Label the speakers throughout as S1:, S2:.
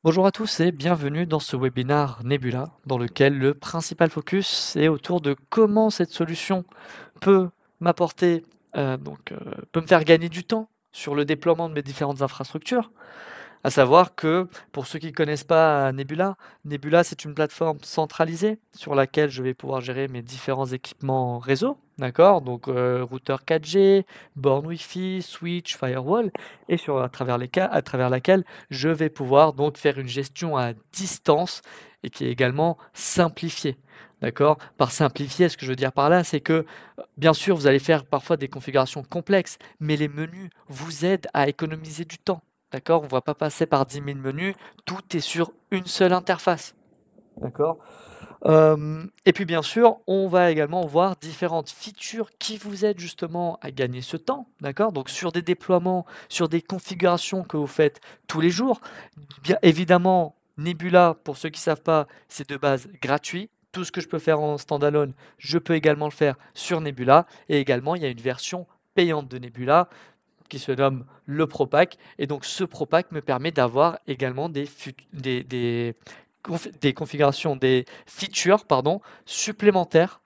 S1: Bonjour à tous et bienvenue dans ce webinaire Nebula, dans lequel le principal focus est autour de comment cette solution peut m'apporter, peut me faire gagner du temps sur le déploiement de mes différentes infrastructures. À savoir que, pour ceux qui ne connaissent pas Nebula, Nebula, c'est une plateforme centralisée sur laquelle je vais pouvoir gérer mes différents équipements réseau, d'accord? Donc, routeur 4G, borne Wi-Fi, switch, firewall, et à travers laquelle je vais pouvoir donc faire une gestion à distance et qui est également simplifiée. D'accord? Par simplifier, ce que je veux dire par là, c'est que, bien sûr, vous allez faire parfois des configurations complexes, mais les menus vous aident à économiser du temps. D'accord? On ne va pas passer par 10 000 menus, tout est sur une seule interface. D'accord? Et puis bien sûr, on va également voir différentes features qui vous aident justement à gagner ce temps, d'accord? Donc sur des déploiements, sur des configurations que vous faites tous les jours. Bien évidemment, Nebula, pour ceux qui ne savent pas, c'est de base gratuit. Tout ce que je peux faire en standalone, je peux également le faire sur Nebula. Et également, il y a une version payante de Nebula qui se nomme le Pro-Pack. Et donc ce Pro-Pack me permet d'avoir également des configurations, des features pardon, supplémentaires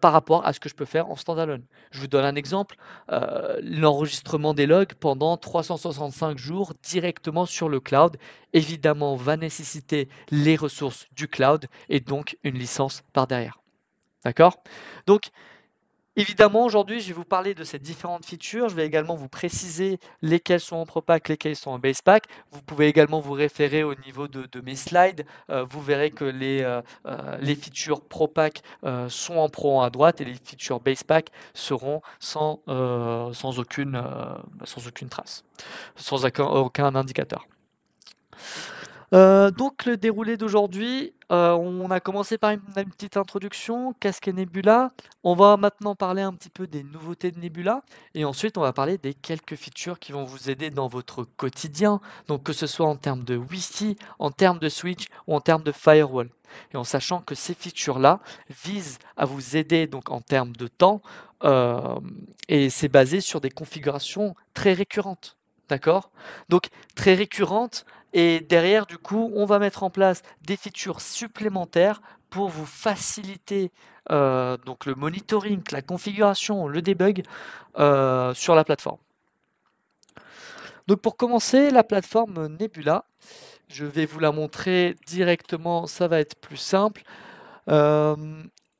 S1: par rapport à ce que je peux faire en standalone. Je vous donne un exemple, l'enregistrement des logs pendant 365 jours directement sur le cloud, évidemment va nécessiter les ressources du cloud et donc une licence par derrière. D'accord? Donc évidemment, aujourd'hui, je vais vous parler de ces différentes features. Je vais également vous préciser lesquelles sont en Pro Pack, lesquelles sont en Base Pack. Vous pouvez également vous référer au niveau de mes slides. Vous verrez que les features Pro Pack sont en Pro à droite et les features Base Pack seront sans aucune trace, sans aucun indicateur. Donc le déroulé d'aujourd'hui, on a commencé par une petite introduction, qu'est-ce qu'est Nebula? On va maintenant parler un petit peu des nouveautés de Nebula et ensuite on va parler des quelques features qui vont vous aider dans votre quotidien, donc que ce soit en termes de Wi-Fi, en termes de switch ou en termes de firewall. Et en sachant que ces features-là visent à vous aider donc en termes de temps, et c'est basé sur des configurations très récurrentes, d'accord? Donc très récurrentes et derrière, du coup, on va mettre en place des features supplémentaires pour vous faciliter donc le monitoring, la configuration, le debug sur la plateforme. Donc pour commencer, la plateforme Nebula, je vais vous la montrer directement, ça va être plus simple. Euh,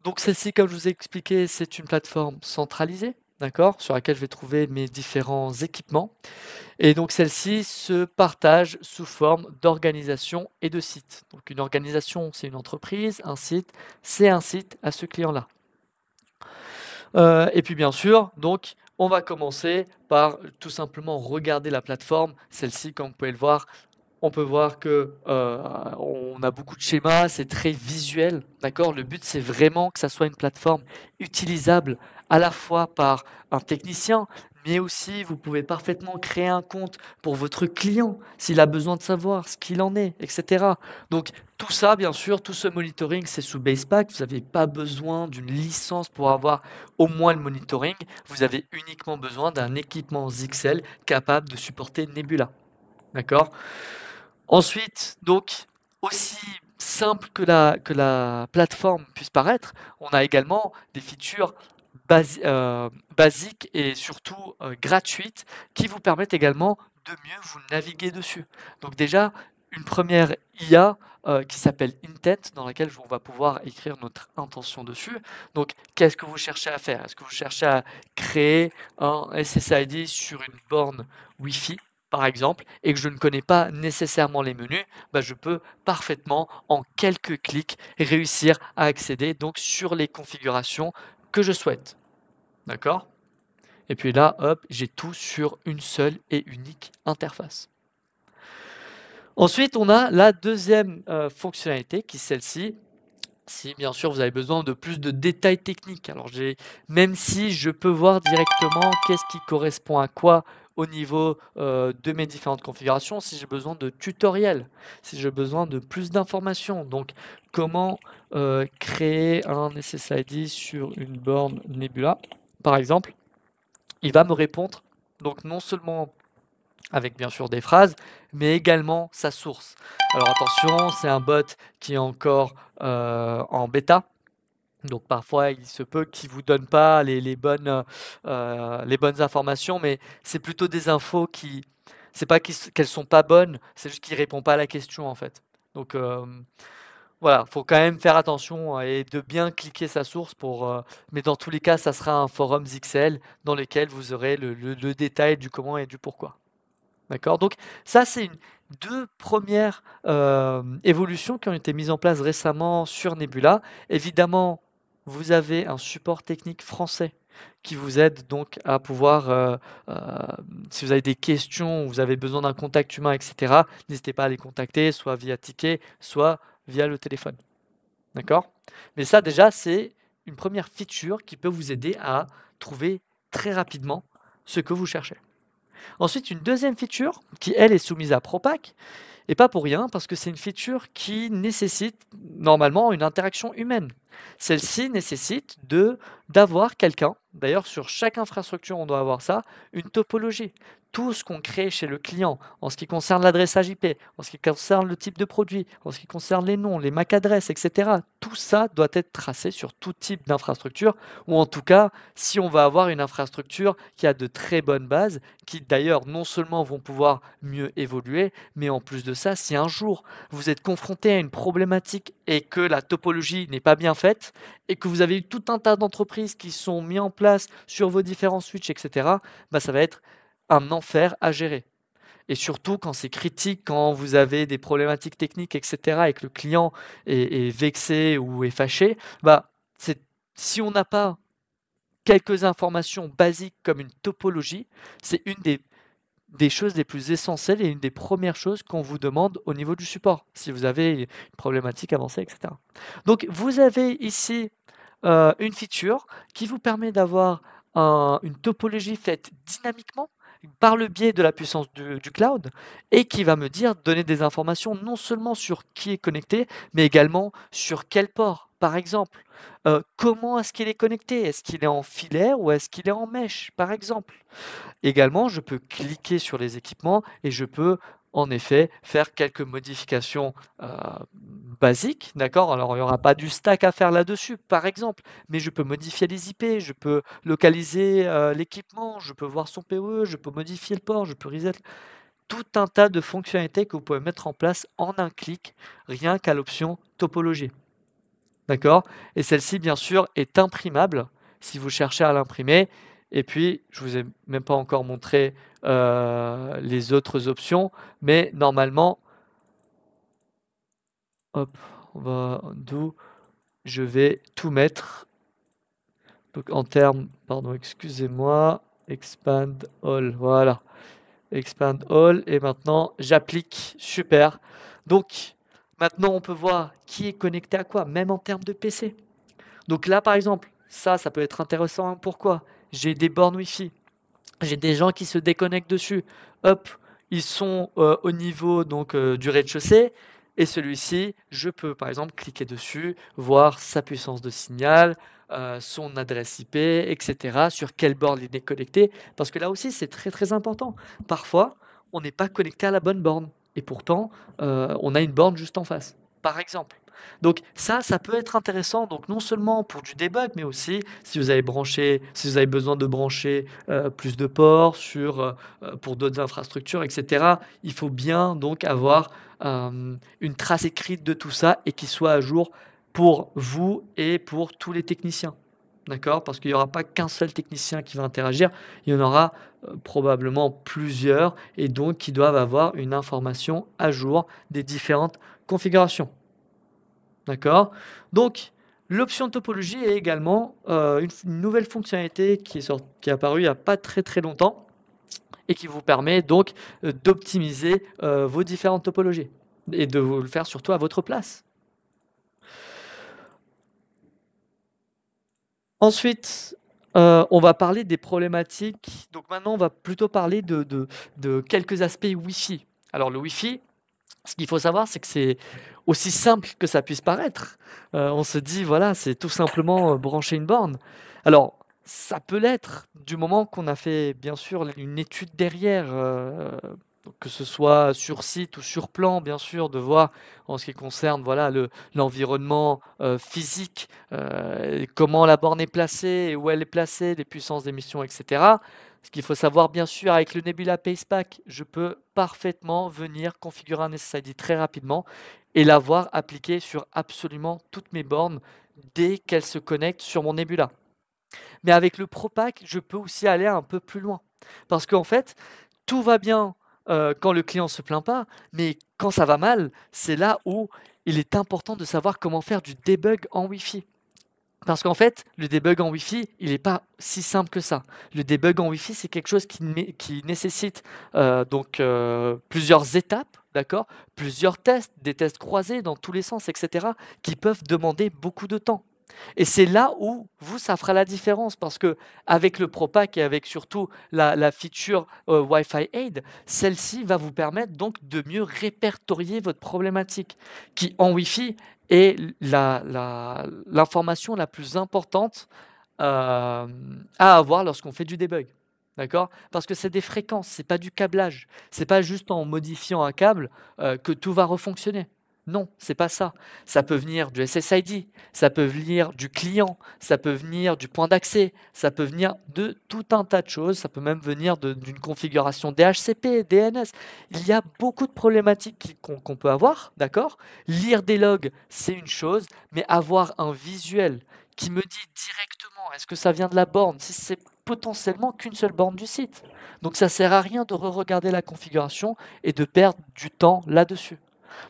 S1: donc celle-ci, comme je vous ai expliqué, c'est une plateforme centralisée, d'accord, sur laquelle je vais trouver mes différents équipements. Et donc celle-ci se partage sous forme d'organisation et de site. Donc une organisation, c'est une entreprise, un site, c'est un site à ce client-là. Et puis bien sûr, donc on va commencer par tout simplement regarder la plateforme. Celle-ci, comme vous pouvez le voir, on peut voir que on a beaucoup de schémas, c'est très visuel, d'accord? Le but, c'est vraiment que ça soit une plateforme utilisable à la fois par un technicien, mais aussi vous pouvez parfaitement créer un compte pour votre client s'il a besoin de savoir ce qu'il en est, etc. Donc tout ça, bien sûr, tout ce monitoring, c'est sous Basepack. Vous n'avez pas besoin d'une licence pour avoir au moins le monitoring. Vous avez uniquement besoin d'un équipement ZXL capable de supporter Nebula. D'accord? Ensuite, donc, aussi simple que la plateforme puisse paraître, on a également des features basiques et surtout gratuites qui vous permettent également de mieux vous naviguer dessus. Donc déjà, une première IA qui s'appelle Intent, dans laquelle on va pouvoir écrire notre intention dessus. Donc, qu'est-ce que vous cherchez à faire? Est-ce que vous cherchez à créer un SSID sur une borne Wi-Fi par exemple, et que je ne connais pas nécessairement les menus, bah, je peux parfaitement, en quelques clics, réussir à accéder donc sur les configurations que je souhaite. D'accord? Et puis là, hop, j'ai tout sur une seule et unique interface. Ensuite, on a la deuxième fonctionnalité qui est celle-ci. Si bien sûr vous avez besoin de plus de détails techniques. Alors même si je peux voir directement qu'est-ce qui correspond à quoi au niveau de mes différentes configurations, si j'ai besoin de tutoriels, si j'ai besoin de plus d'informations. Donc comment créer un SSID sur une borne Nebula, par exemple, il va me répondre. Donc non seulement avec bien sûr des phrases, mais également sa source. Alors attention, c'est un bot qui est encore en bêta. Donc parfois, il se peut qu'il vous donne pas les bonnes informations, mais c'est plutôt des infos qui c'est pas qu'elles sont pas bonnes, c'est juste qu'il répond pas à la question, en fait. Donc voilà, faut quand même faire attention et de bien cliquer sa source mais dans tous les cas, ça sera un forum XL dans lequel vous aurez le détail du comment et du pourquoi. D'accord? Donc ça, c'est une 2 premières, évolutions qui ont été mises en place récemment sur Nebula. Évidemment, vous avez un support technique français qui vous aide donc à pouvoir, si vous avez des questions, vous avez besoin d'un contact humain et cetera, n'hésitez pas à les contacter, soit via ticket, soit via le téléphone. D'accord? Mais ça déjà, c'est une première feature qui peut vous aider à trouver très rapidement ce que vous cherchez. Ensuite, une deuxième feature qui, elle, est soumise à Propack, et pas pour rien, parce que c'est une feature qui nécessite normalement une interaction humaine. Celle-ci nécessite d'avoir quelqu'un, d'ailleurs sur chaque infrastructure on doit avoir ça, une topologie. Tout ce qu'on crée chez le client, en ce qui concerne l'adressage IP, en ce qui concerne le type de produit, en ce qui concerne les noms, les MAC adresses, etc. Tout ça doit être tracé sur tout type d'infrastructure, ou en tout cas, si on va avoir une infrastructure qui a de très bonnes bases, qui d'ailleurs non seulement vont pouvoir mieux évoluer, mais en plus de ça, si un jour vous êtes confronté à une problématique et que la topologie n'est pas bien faite, et que vous avez eu tout un tas d'entreprises qui sont mis en place sur vos différents switches, etc., bah, ça va être un enfer à gérer. Et surtout quand c'est critique, quand vous avez des problématiques techniques, etc., et que le client est vexé ou est fâché, bah, si on n'a pas quelques informations basiques comme une topologie, c'est une des choses les plus essentielles et une des premières choses qu'on vous demande au niveau du support, si vous avez une problématique avancée, etc. Donc vous avez ici une feature qui vous permet d'avoir une topologie faite dynamiquement par le biais de la puissance du cloud et qui va me donner des informations non seulement sur qui est connecté, mais également sur quel port. Par exemple, comment est-ce qu'il est connecté? Est-ce qu'il est en filaire ou est-ce qu'il est en mèche, par exemple? Également, je peux cliquer sur les équipements et je peux en effet faire quelques modifications basiques, d'accord? Alors, il n'y aura pas du stack à faire là-dessus, par exemple, mais je peux modifier les IP, je peux localiser l'équipement, je peux voir son PoE, je peux modifier le port, je peux reset. Tout un tas de fonctionnalités que vous pouvez mettre en place en un clic, rien qu'à l'option topologie. D'accord? Et celle-ci, bien sûr, est imprimable si vous cherchez à l'imprimer. Et puis, je vous ai même pas encore montré les autres options, mais normalement, hop, d'où je vais tout mettre. Donc en termes, pardon, excusez-moi, expand all, voilà, expand all, et maintenant j'applique, super. Donc maintenant on peut voir qui est connecté à quoi, même en termes de PC. Donc là, par exemple, ça peut être intéressant. Hein. Pourquoi? J'ai des bornes Wi-Fi. J'ai des gens qui se déconnectent dessus. Hop, ils sont au niveau donc du rez-de-chaussée. Et celui-ci, je peux par exemple cliquer dessus, voir sa puissance de signal, son adresse IP, etc. Sur quelle borne il est connecté. Parce que là aussi, c'est très très important. Parfois, on n'est pas connecté à la bonne borne. Et pourtant, on a une borne juste en face. Par exemple. Donc ça peut être intéressant, donc non seulement pour du debug, mais aussi si vous avez besoin de brancher plus de ports pour d'autres infrastructures, etc. Il faut bien donc avoir une trace écrite de tout ça et qui soit à jour pour vous et pour tous les techniciens. D'accord? Parce qu'il n'y aura pas qu'un seul technicien qui va interagir, il y en aura probablement plusieurs et donc qui doivent avoir une information à jour des différentes configurations. D'accord? Donc, l'option topologie est également une nouvelle fonctionnalité qui est apparue il n'y a pas très très longtemps et qui vous permet donc d'optimiser vos différentes topologies et de vous le faire surtout à votre place. Ensuite, on va parler des problématiques. Donc maintenant, on va plutôt parler de quelques aspects Wi-Fi. Alors le Wi-Fi, ce qu'il faut savoir, c'est que c'est aussi simple que ça puisse paraître. On se dit, voilà, c'est tout simplement brancher une borne. Alors, Ça peut l'être, du moment qu'on a fait bien sûr une étude derrière, donc que ce soit sur site ou sur plan bien sûr, de voir en ce qui concerne voilà l'environnement, physique, comment la borne est placée et où elle est placée, les puissances d'émission et cetera. Ce qu'il faut savoir bien sûr avec le Nebula Pacepack, je peux parfaitement venir configurer un SSID très rapidement et l'avoir appliqué sur absolument toutes mes bornes dès qu'elles se connectent sur mon Nebula. Mais avec le Pro Pack, je peux aussi aller un peu plus loin. Parce qu'en fait, tout va bien quand le client ne se plaint pas, mais quand ça va mal, c'est là où il est important de savoir comment faire du debug en Wi-Fi. Parce qu'en fait, le debug en Wi-Fi, il n'est pas si simple que ça. Le debug en Wi-Fi, c'est quelque chose qui nécessite plusieurs étapes, d'accord, plusieurs tests, des tests croisés dans tous les sens, etc., qui peuvent demander beaucoup de temps. Et c'est là où vous, ça fera la différence parce que avec le Pro Pack et avec surtout la feature Wi-Fi Aid, celle-ci va vous permettre donc de mieux répertorier votre problématique, qui en Wi-Fi est l'information la plus importante à avoir lorsqu'on fait du debug. D'accord? Parce que c'est des fréquences, c'est pas du câblage. C'est pas juste en modifiant un câble que tout va refonctionner. Non, c'est pas ça. Ça peut venir du SSID, ça peut venir du client, ça peut venir du point d'accès, ça peut venir de tout un tas de choses, ça peut même venir d'une configuration DHCP, DNS. Il y a beaucoup de problématiques qu'on peut avoir, d'accord? Lire des logs, c'est une chose, mais avoir un visuel qui me dit directement est-ce que ça vient de la borne, si c'est potentiellement qu'une seule borne du site. Donc ça sert à rien de re-regarder la configuration et de perdre du temps là-dessus.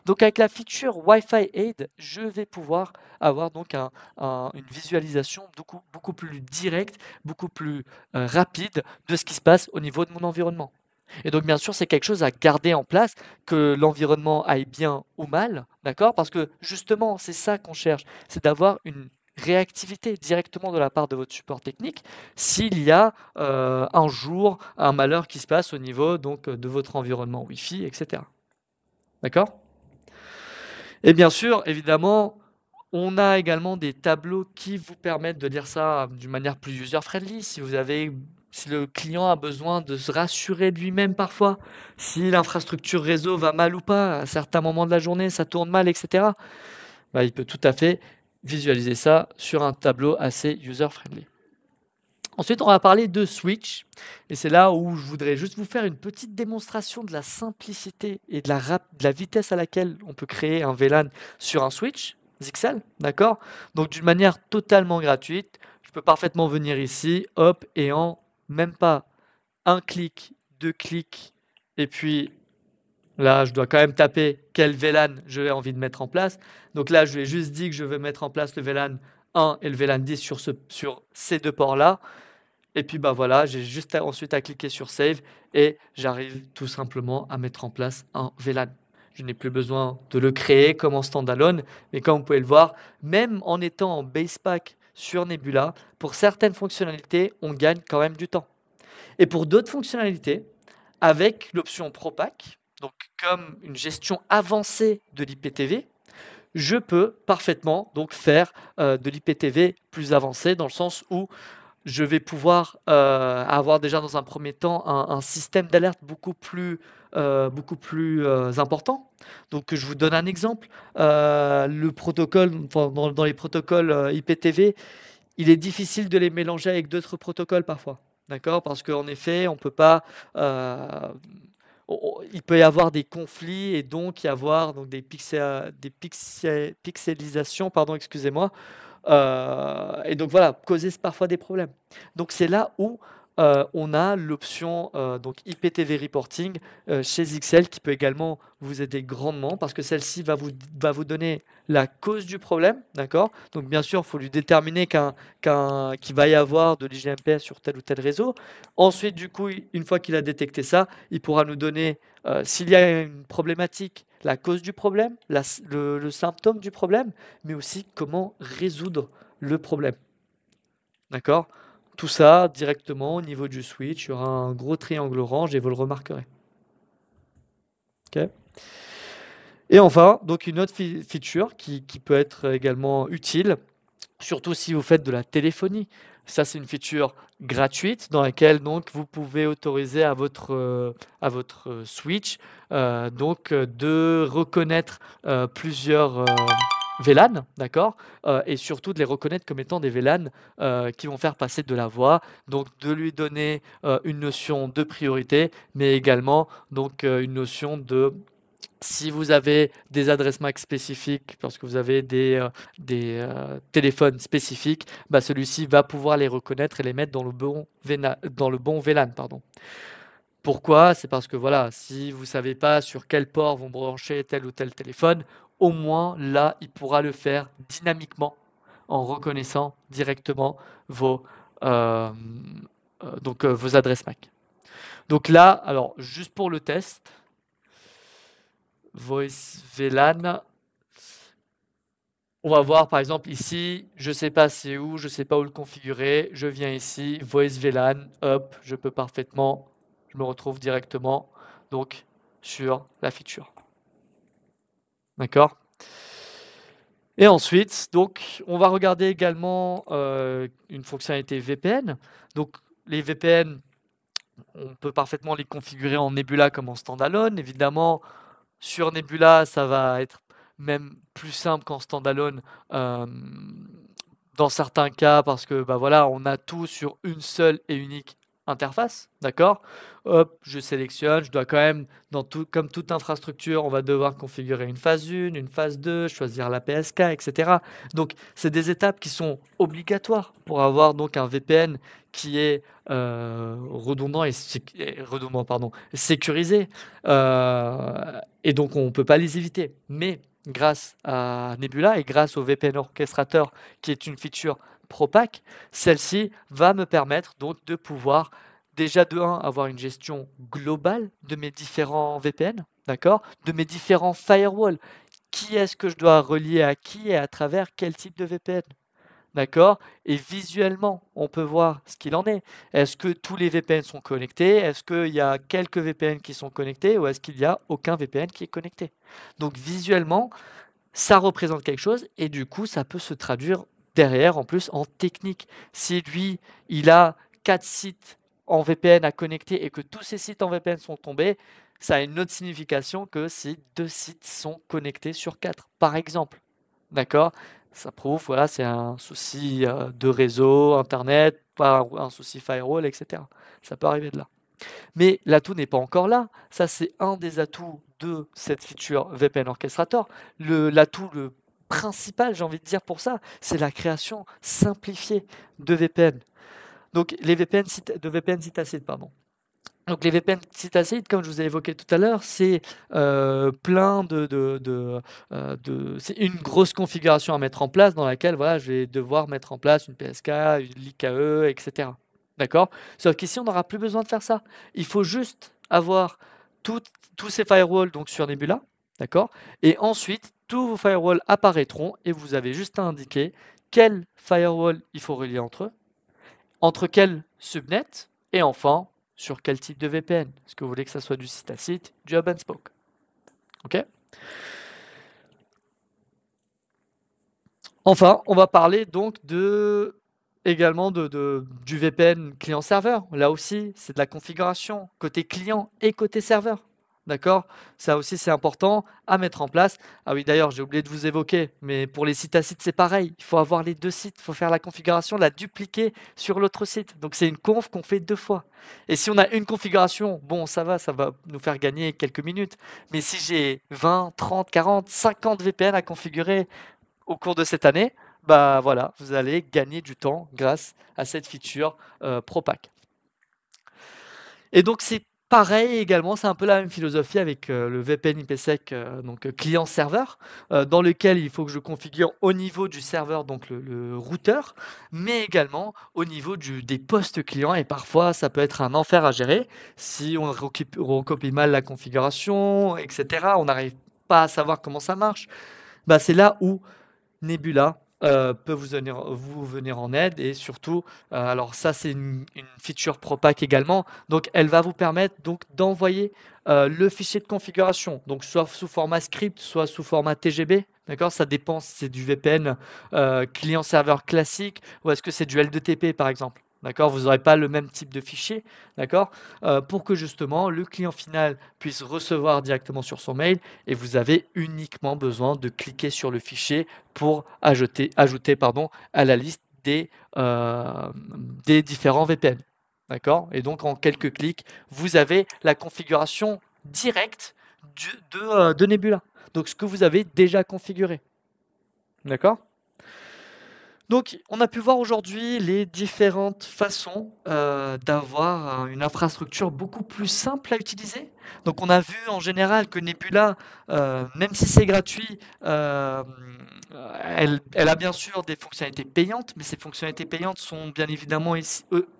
S1: Donc avec la feature Wi-Fi Aid, je vais pouvoir avoir donc une visualisation beaucoup plus directe, beaucoup plus rapide de ce qui se passe au niveau de mon environnement. Et donc bien sûr, c'est quelque chose à garder en place, que l'environnement aille bien ou mal, d'accord? Parce que justement, c'est ça qu'on cherche, c'est d'avoir une réactivité directement de la part de votre support technique s'il y a un jour un malheur qui se passe au niveau donc de votre environnement Wi-Fi, etc. D'accord? Et bien sûr, évidemment, on a également des tableaux qui vous permettent de lire ça d'une manière plus user-friendly. Si le client a besoin de se rassurer de lui-même parfois, si l'infrastructure réseau va mal ou pas, à certains moments de la journée, ça tourne mal, etc., bah, il peut tout à fait visualiser ça sur un tableau assez user-friendly. Ensuite, on va parler de switch, et c'est là où je voudrais juste vous faire une petite démonstration de la simplicité et de la vitesse à laquelle on peut créer un VLAN sur un switch ZXL, d'accord? Donc d'une manière totalement gratuite, je peux parfaitement venir ici, hop, et en même pas un clic, deux clics, et puis là, je dois quand même taper quel VLAN j'ai envie de mettre en place. Donc là, je lui ai juste dit que je veux mettre en place le VLAN 1 et le VLAN 10 sur ces deux ports-là. Et puis bah voilà, j'ai juste ensuite à cliquer sur Save et j'arrive tout simplement à mettre en place un VLAN. Je n'ai plus besoin de le créer comme en standalone, mais comme vous pouvez le voir, même en étant en Basepack sur Nebula, pour certaines fonctionnalités, on gagne quand même du temps. Et pour d'autres fonctionnalités, avec l'option ProPack, donc comme une gestion avancée de l'IPTV, je peux parfaitement donc faire de l'IPTV plus avancé dans le sens où je vais pouvoir avoir déjà dans un premier temps un système d'alerte beaucoup plus important. Donc je vous donne un exemple. Le protocole, enfin, dans les protocoles IPTV, il est difficile de les mélanger avec d'autres protocoles parfois. D'accord? Parce qu'en effet, on peut pas. Il peut y avoir des conflits et donc y avoir donc pixelisations, pardon, excusez-moi, et donc voilà, causer parfois des problèmes. Donc c'est là où on a l'option donc IPTV Reporting chez XL qui peut également vous aider grandement parce que celle-ci va vous donner la cause du problème, d'accord? Donc bien sûr, il faut lui déterminer qu'il va y avoir de l'IGMPS sur tel ou tel réseau. Ensuite, du coup, une fois qu'il a détecté ça, il pourra nous donner, s'il y a une problématique, la cause du problème, le symptôme du problème, mais aussi comment résoudre le problème. D'accord? Tout ça directement au niveau du switch, il y aura un gros triangle orange et vous le remarquerez. Ok? Et enfin, donc une autre feature qui peut être également utile, surtout si vous faites de la téléphonie. Ça, c'est une feature gratuite dans laquelle donc vous pouvez autoriser à votre switch de reconnaître plusieurs VLAN, d'accord? Et surtout de les reconnaître comme étant des VLAN qui vont faire passer de la voix, donc de lui donner une notion de priorité, mais également donc une notion de si vous avez des adresses MAC spécifiques, parce que vous avez des téléphones spécifiques, bah, celui-ci va pouvoir les reconnaître et les mettre dans le bon VLAN, pardon. Pourquoi? C'est parce que voilà, si vous ne savez pas sur quel port vont brancher tel ou tel téléphone, au moins là, il pourra le faire dynamiquement en reconnaissant directement vos, euh, vos adresses MAC. Donc là, alors juste pour le test, Voice VLAN. On va voir par exemple ici, je ne sais pas c'est où, je ne sais pas où le configurer. Je viens ici, Voice VLAN, hop, je peux parfaitement, je me retrouve directement donc sur la feature. D'accord? Et ensuite, donc, on va regarder également une fonctionnalité VPN. Donc, les VPN, on peut parfaitement les configurer en Nebula comme en standalone. Évidemment, sur Nebula, ça va être même plus simple qu'en standalone dans certains cas parce que bah voilà, on a tout sur une seule et unique interface, d'accord? Hop, je sélectionne, je dois quand même, comme toute infrastructure, on va devoir configurer une phase 1, une phase 2, choisir la PSK, etc. Donc, c'est des étapes qui sont obligatoires pour avoir donc un VPN qui est redondant et sécurisé. Et donc, on ne peut pas les éviter. Mais grâce à Nebula et grâce au VPN orchestrateur, qui est une feature ProPack, celle-ci va me permettre donc de pouvoir déjà de 1 avoir une gestion globale de mes différents VPN, d'accord, de mes différents firewalls. Qui est-ce que je dois relier à qui et à travers quel type de VPN? D'accord? Et visuellement, on peut voir ce qu'il en est. Est-ce que tous les VPN sont connectés? Est-ce qu'il y a quelques VPN qui sont connectés ou est-ce qu'il n'y a aucun VPN qui est connecté? Donc visuellement, ça représente quelque chose et du coup, ça peut se traduire derrière en plus en technique. Si lui, il a 4 sites en VPN à connecter et que tous ces sites en VPN sont tombés, ça a une autre signification que si 2 sites sont connectés sur 4, par exemple. D'accord? Ça prouve, voilà, c'est un souci de réseau, Internet, pas un souci firewall, etc. Ça peut arriver de là. Mais l'atout n'est pas encore là. Ça, c'est un des atouts de cette feature VPN Orchestrator. L'atout le principal, j'ai envie de dire pour ça, c'est la création simplifiée de VPN. Donc, les VPN site-acide, pardon. Donc les VPN site-acide, comme je vous ai évoqué tout à l'heure, c'est plein c'est une grosse configuration à mettre en place dans laquelle voilà, je vais devoir mettre en place une PSK, une l'IKE, etc. D'accord? Sauf qu'ici, on n'aura plus besoin de faire ça. Il faut juste avoir tous ces firewalls donc, sur Nebula, d'accord? Et ensuite, tous vos firewalls apparaîtront et vous avez juste à indiquer quel firewall il faut relier entre quel subnet, et enfin, sur quel type de VPN. Est-ce que vous voulez que ça soit du site à site, du hub and spoke? Ok. Enfin, on va parler donc également du VPN client-serveur. Là aussi, c'est de la configuration côté client et côté serveur. D'accord? Ça aussi, c'est important à mettre en place. Ah oui, d'ailleurs, j'ai oublié de vous évoquer, mais pour les sites à site, c'est pareil. Il faut avoir les 2 sites. Il faut faire la configuration, la dupliquer sur l'autre site. Donc, c'est une conf qu'on fait 2 fois. Et si on a une configuration, bon, ça va nous faire gagner quelques minutes. Mais si j'ai 20, 30, 40, 50 VPN à configurer au cours de cette année, bah voilà, vous allez gagner du temps grâce à cette feature ProPack. Et donc, c'est pareil également, c'est un peu la même philosophie avec le VPN IPsec donc client-serveur, dans lequel il faut que je configure au niveau du serveur, donc le routeur, mais également au niveau des postes clients. Et parfois, ça peut être un enfer à gérer si on recopie mal la configuration, etc. On n'arrive pas à savoir comment ça marche. Bah, c'est là où Nebula peut vous venir en aide et surtout, alors ça c'est une feature ProPack également, donc elle va vous permettre donc d'envoyer le fichier de configuration, donc soit sous format script, soit sous format TGB, D'accord? Ça dépend si c'est du VPN, client-serveur classique ou est-ce que c'est du L2TP par exemple. D'accord? Vous n'aurez pas le même type de fichier, d'accord? Pour que justement le client final puisse recevoir directement sur son mail et vous avez uniquement besoin de cliquer sur le fichier pour ajouter pardon, à la liste des différents VPN. D'accord? Et donc en quelques clics, vous avez la configuration directe de Nebula. Donc ce que vous avez déjà configuré. D'accord? Donc, on a pu voir aujourd'hui les différentes façons, d'avoir une infrastructure beaucoup plus simple à utiliser. Donc on a vu en général que Nebula, même si c'est gratuit, elle a bien sûr des fonctionnalités payantes, mais ces fonctionnalités payantes sont bien évidemment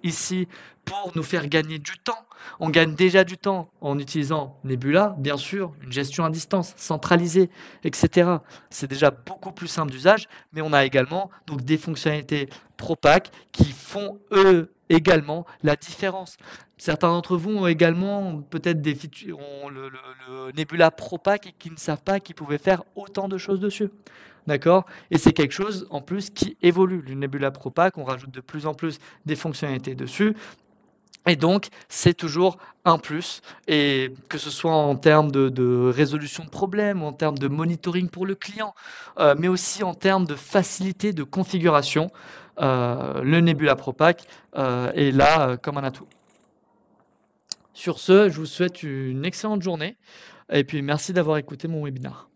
S1: ici pour nous faire gagner du temps. On gagne déjà du temps en utilisant Nebula, bien sûr, une gestion à distance, centralisée, et cetera. C'est déjà beaucoup plus simple d'usage, mais on a également donc des fonctionnalités ProPack qui font eux également la différence. Certains d'entre vous ont également peut-être des features, ont le Nebula ProPack et qui ne savent pas qu'ils pouvaient faire autant de choses dessus. D'accord? Et c'est quelque chose en plus qui évolue. Le Nebula ProPack, on rajoute de plus en plus des fonctionnalités dessus. Et donc, c'est toujours un plus, et que ce soit en termes de résolution de problèmes, ou en termes de monitoring pour le client, mais aussi en termes de facilité de configuration, le Nebula ProPack est là comme un atout. Sur ce, je vous souhaite une excellente journée, et puis merci d'avoir écouté mon webinaire.